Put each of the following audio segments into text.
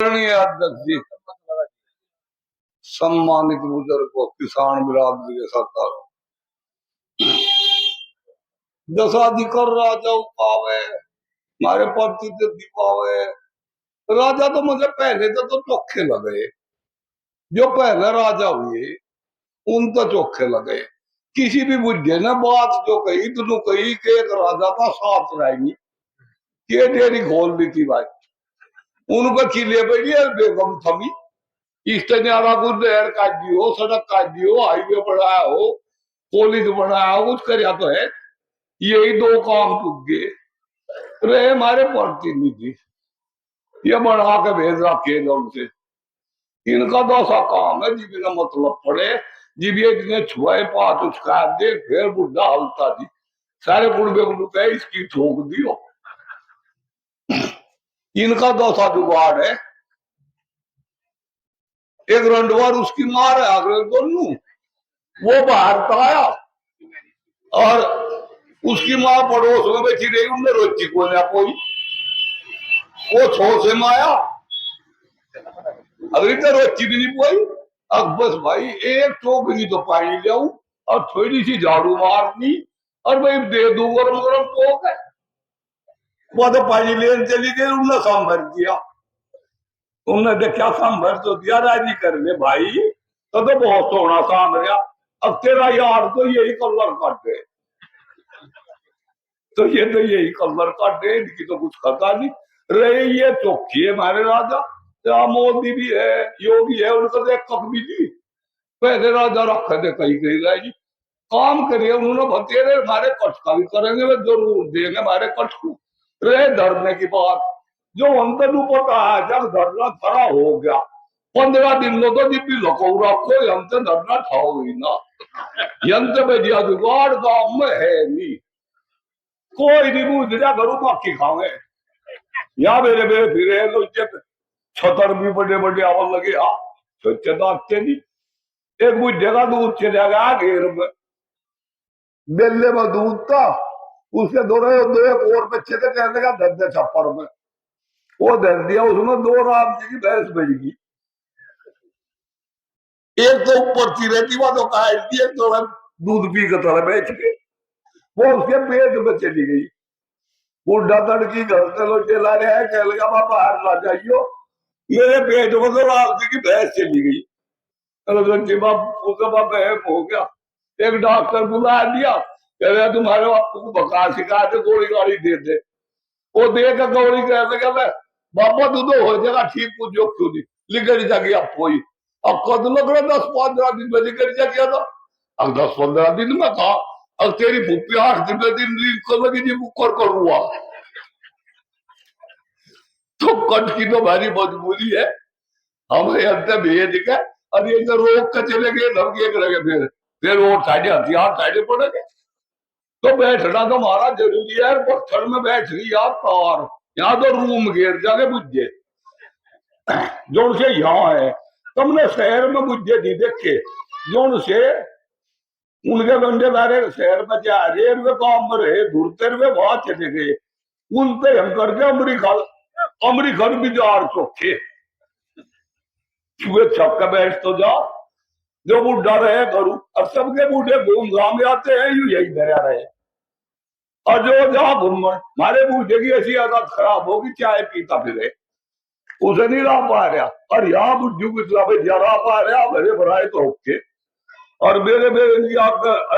आदरणीय अध्यक्ष जी, सम्मानित बुजुर्गों, किसान बिरादरी के सरदारों, दशाधिकार राजा पावे, हमारे प्रति दीपावे। राजा तो मुझे पहले तो चोखे लगे, जो पहले राजा हुए उन तो चोखे लगे। किसी भी बुढ़े ने बात जो कही तुनु कही कि एक राजा का साथ रहेंगी, ये डेरी खोल दी थी भाई। उनको चिले बैठिए बेगम थमी, इस्तेमाल कुछ नहर काट दी हो, सड़क काट दी हो, हाईवे बनाया हो, पुलिस बनाया हो, कुछ कर तो है। यही दो काम टूट गए रहे हमारे प्रतिनिधि, ये बढ़ा के भेज रखे से। इनका तो ऐसा काम है जिन्हें मतलब पड़े, जिब ये इतने छुआए पात उसका दे, फिर बुढ़ा हलता थी सारे बुढ़े बुढ़े इसकी ठोक दियो। इनका तो ऐसा जुगाड़ है, एक रंडवार उसकी मार है अगले दोनों, वो बाहर तो आया और उसकी माँ पड़ोस में बैठी रही, उनने रोची को ना कोई, वो छो से माया अगर इधर रोची भी नहीं कोई। अब बस भाई एक टोकरी तो पानी ले आऊं और थोड़ी सी झाड़ू मारनी और भाई दे दू गरम गरम टोक है, वो तो पानी लेने चली गई, उन्होंने सांभर दिया। उन्होंने क्या सांभर तो दिया, राजी कर ले भाई, तो बहुत सोना सांभरिया। अब तेरा यार तो यही कलर काटे, तो यही कलर काटे, इनकी तो कुछ खाता नहीं रहे। ये चौकी है हमारे राजा, मोदी भी है, योगी है, उनका तो एक कख भी नहीं। पहले राजा रखे थे कहीं कहीं रहेगी, काम करिए उन्होंने बतेरे हमारे कट का भी करेंगे, वे जरूर देंगे हमारे कट को। रहे धरने की बात, जो अंदर पता है जब धरना खड़ा हो गया 15 दिन लो तो जिब्बी लको रखो, यंत्र धरना ठाओ ही ना, यंत्र में दिया जुगाड़ गांव में है नहीं, कोई नहीं बूझ दिया करूँ बाकी खावे। या मेरे मेरे फिरे तो छतर भी बड़े बड़े आवन लगे, हाँ सोचे नहीं। एक बुढ़े का दूध चला गया घेर में, बेले में दूध था, उसके दो एक और बच्चे थे, कहने का धर दे छप्पर में, वो धर दिया, उसमें 2 राम जी की भैंस बज गई। एक तो ऊपर थी रहती, वो तो काट दी, एक तो दूध पी के थोड़ा बेच के वो उसके पेट में चली गई। बुढ़ा तड़की घर से लो चला रहा है, कह लगा बाबा बाहर ला जाइयो, मेरे पेट में तो राम जी की भैंस चली गई। हो गया, एक डॉक्टर बुला दिया, कह रहा तुम्हारे बापू को बकार सिखा दे, गोली गाड़ी दे दे। वो दे के गौरी कह लगा बाबा तू तो हो जाएगा ठीक, कुछ जो क्यों नहीं लिखड़ी जागी आप कोई। अब कद लग रहा 10-15 दिन में लिखड़ी जा गया था। अब 10-15 दिन में कहा, अब तेरी फुप्पी 8 दिन लिख लगी जी कर हुआ, तो कट की तो भारी मजबूरी है, हमें अंत भेज के और ये रोक के चले गए, धमकी लगे, फिर वो साइडे हथियार साइडे पड़ेंगे। तो बैठना तो हमारा जरूरी है, पत्थर में बैठ रही आप कार, यहाँ तो रूम घेर जाके बुझे जो से यहाँ है, तुमने शहर में बुझे नहीं देखे जो से उनके बंदे लारे शहर में जा रहे वे काम में रहे, घूरते हुए वहां चले गए, उन पे हम करके अमरीकन बिजार चौखे छुए छक्का बैठ तो जा, जो बुढ़ा रहे करू। अब सबके बूढ़े घूम घाम आते हैं, यू यही धरा रहे, और जो जहां घूमन हमारे बूढ़े की ऐसी आदत खराब होगी, चाय पीता फिरे, उसे नहीं रहा पा रहा। और यहाँ बुढ़ू की तरह रहा पा रहा, मेरे भराए तो होके और मेरे मेरे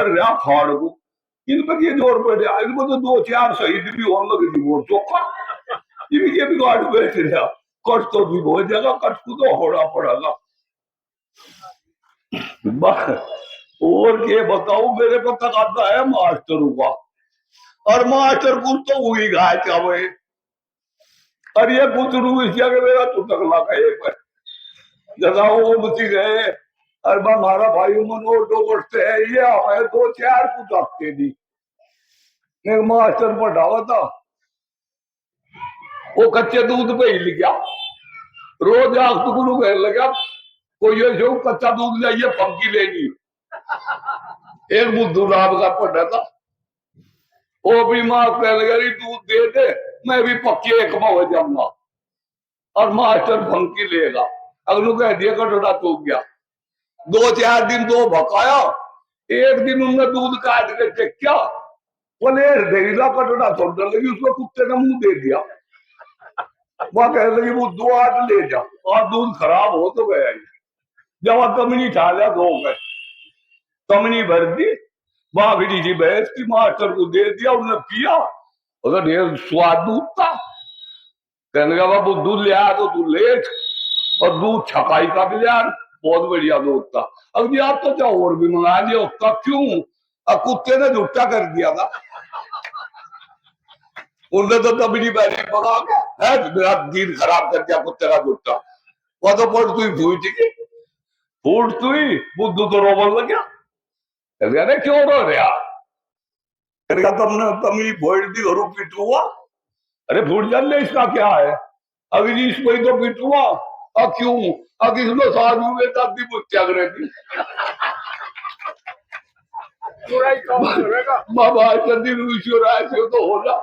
रहा फाड़ को, इन पर ये जोर पड़ रहा, इनको तो 2-4 शहीद भी होने लगे, वो चौका इनके भी गाड़ बैठ रहा, कट तो भी हो जाएगा, कट को तो होना पड़ेगा। और क्या बताऊ, मेरे को तक आता है मास्टर का, और मास्टर कुछ तो हुई गाय चावे, और ये कुछ रूसिया के मेरा चुटक लगा एक जगह वो बची गए, और हमारा भाई मनोटो करते हैं, ये हमें 2-4 कुछ आते थी। एक मास्टर पढ़ावा था, वो कच्चे दूध पे हिल गया, रोज आग टुकड़ू कहने लगा, कोई ये जो कच्चा दूध जाइए फंकी लेगी। एक बुद्धू राम का पढ़ा था, वो भी माँ कहने लगा दूध दे दे, मैं भी पक्के एक में हो जाऊंगा। और मास्टर फंकी लेगा। अगलू कह दिया कटोरा टूट गया। 2-4 दिन दो भकाया। एक दिन उनने दूध काट के चेकिया, बोले देरीला कटोरा छोड़ने लगी, उसको कुत्ते ने मुंह दे दिया। वह कहने लगी वो 2 आज ले जा, और दूध खराब हो तो गया। जब वह कमनी ठाला धो गए, कमनी भर दी, बागड़ी जी भैंस की मास्टर को दे दिया, उन्हें पिया, उधर ढेर स्वाद दूध था। कहने लगा बाबू दूध ले आया तो तू लेट, और दूध छकाई का भी यार बहुत बढ़िया दूध था। अब जी आप तो क्या और भी मंगा लिया उसका, क्यों? अब कुत्ते ने झुट्टा कर दिया था। उनने तो तबड़ी बैठी पका के है मेरा दिन खराब कर दिया कुत्ते का झुट्टा। वह तो पड़ तू फूट की फूट तुई बुद्धू तो रोबल लग गया। अरे क्यों रो रहा? तुमने तमड़ी फोड़ दी और पीट हुआ। अरे फूट जाने इसका क्या है? अभी इस वही तो पीट हुआ। अब क्यों? अब इसमें साधु में तब बुत्या करेगी। बाबा जल्दी तो हो जा।